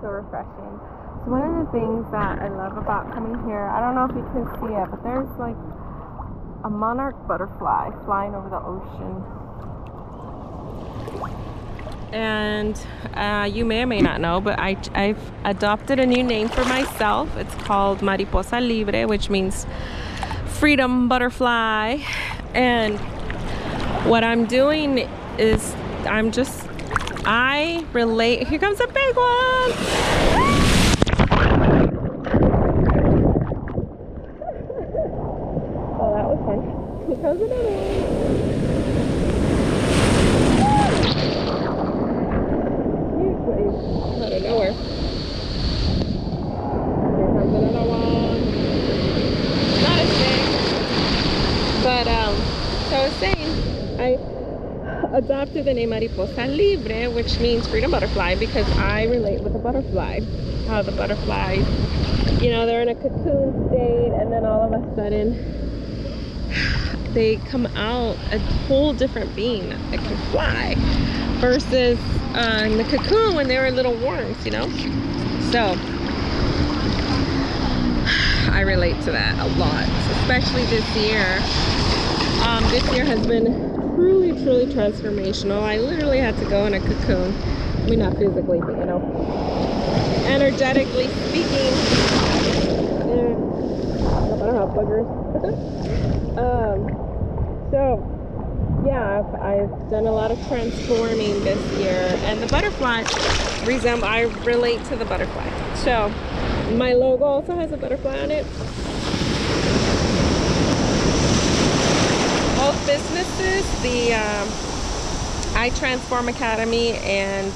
so refreshing. So one of the things that I love about coming here, I don't know if you can see it, but there's like a monarch butterfly flying over the ocean. And you may or may not know, but I've adopted a new name for myself. It's called Mariposa Libre, which means freedom butterfly. And what I'm doing is I relate. Here comes a big one. Oh, that was fun. Here comes another one. Out of nowhere. Here comes another one. Not as big. But so I was saying, I adopted the name Mariposa Libre, which means freedom butterfly, because I relate with the butterfly. How the butterflies, they're in a cocoon state, and then all of a sudden they come out a whole different being that can fly, versus in the cocoon when they were little worms, So I relate to that a lot, especially this year. This year has been truly transformational. I literally had to go in a cocoon. I mean, not physically, but energetically speaking. I don't have buggers. So yeah, I've done a lot of transforming this year, and the butterfly I relate to the butterfly. So my logo also has a butterfly on it. Both businesses, the I Transform Academy and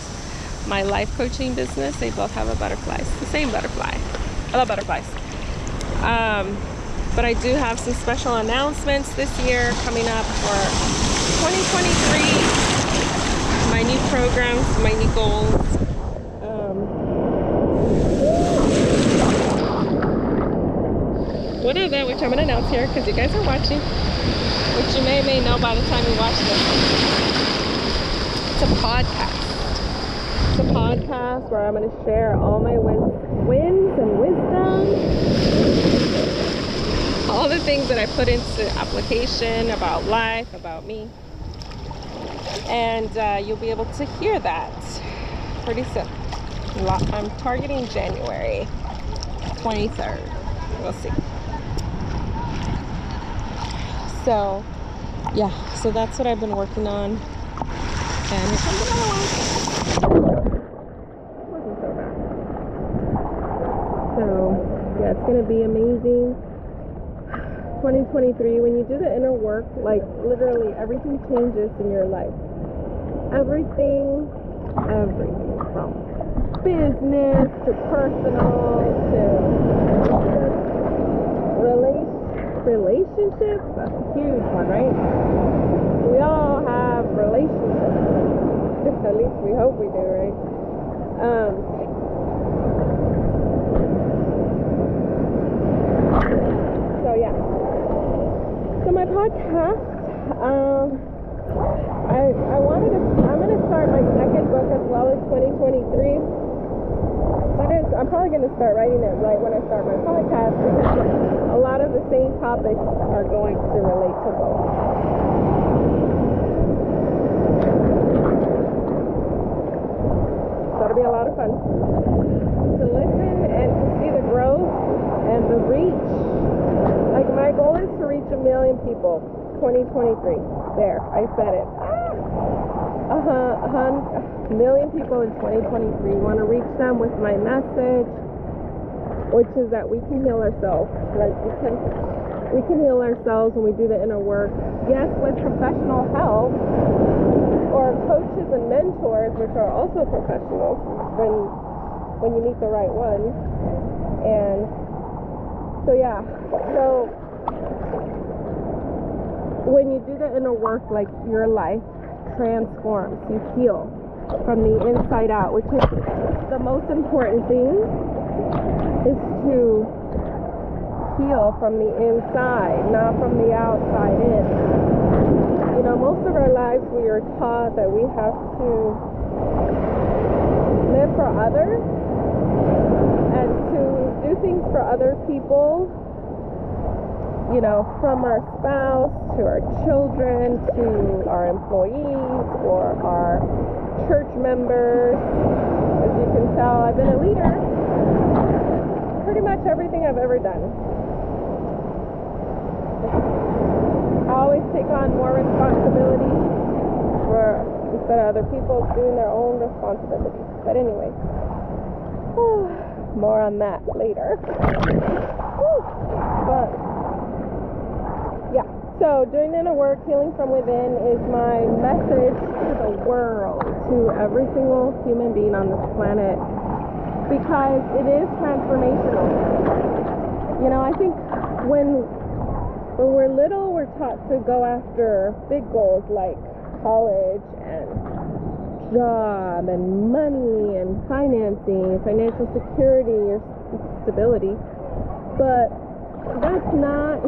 my life coaching business, they both have a butterfly. It's the same butterfly. I love butterflies. But I do have some special announcements this year coming up for 2023. My new programs, my new goals. One of them, which I'm going to announce here because you guys are watching, which you may know by the time you watch this. It's a podcast. It's a podcast where I'm going to share all my wins and wisdom, all the things that I put into application about life, about me, and you'll be able to hear that pretty soon. I'm targeting January 23rd. We'll see. So yeah, so that's what I've been working on. And here comes another one. Wasn't so bad. So yeah, it's gonna be amazing. 2023, when you do the inner work, like literally everything changes in your life. Everything from business to personal to relationships. That's a huge one, right? We all have relationships. At least we hope we do, right? So yeah. So my podcast, I'm gonna start my second book as well in 2023. I'm probably going to start writing it right when I start my podcast, because a lot of the same topics are going to relate to both. So it'll be a lot of fun to listen and to see the growth and the reach. Like, my goal is to reach 1 million people 2023. There, I said it. 1 million people in 2023. Want to reach them with my message, which is that we can heal ourselves. Like, we can heal ourselves when we do the inner work. Yes, with professional help or coaches and mentors, which are also professionals when you meet the right one. And so yeah, so when you do the inner work, like, your life transforms. You heal from the inside out, which is the most important thing, is to heal from the inside, not from the outside in. Most of our lives we are taught that we have to live for others things for other people, you know, from our spouse to our children to our employees or our church members. As you can tell, I've been a leader pretty much everything I've ever done. I always take on more responsibility instead of other people doing their own responsibilities. But anyway, more on that later. But yeah, so doing the inner work, healing from within, is my message to the world, to every single human being on this planet, because it is transformational. You know, I think when we're little, we're taught to go after big goals like college and job and money and financing, financial security or stability. But that's not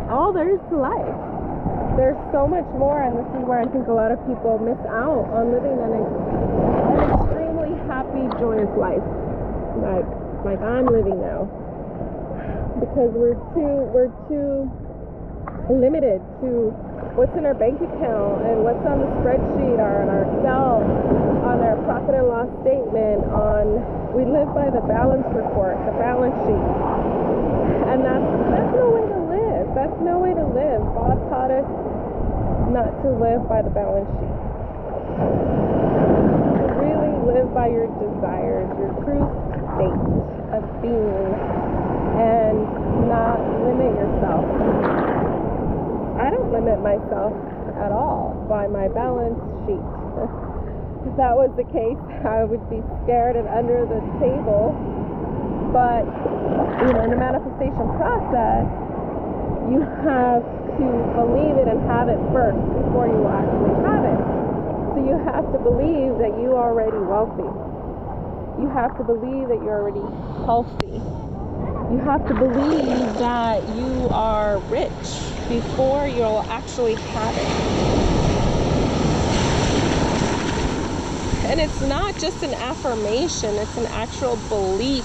all there is to life. There's so much more, and this is where I think a lot of people miss out on living an extremely happy, joyous life, like I'm living now, because we're too limited to what's in our bank account and what's on the spreadsheet or on our Excel, on our profit and loss statement. We live by the balance report, the balance sheet, and that's no way to live. That's no way to live. Bob taught us not to live by the balance sheet. To really live by your desires, your true state of being, and not limit yourself. I don't limit myself at all by my balance sheet. If that was the case, I would be scared and under the table. But, you know, in the manifestation process, you have to believe it and have it first before you actually have it. So you have to believe that you are already wealthy. You have to believe that you're already healthy. You have to believe that you are rich before you'll actually have it. And it's not just an affirmation, it's an actual belief.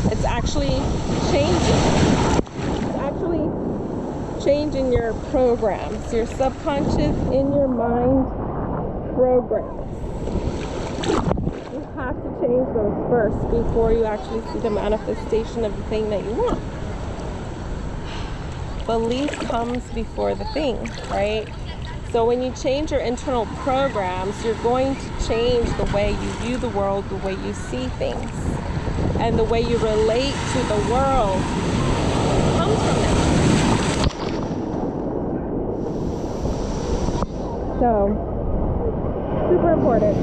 It's actually changing your programs, your subconscious in your mind programs. You have to change those first before you actually see the manifestation of the thing that you want. Belief comes before the thing, right? So when you change your internal programs, you're going to change the way you view the world, the way you see things, and the way you relate to the world comes from that. So, super important.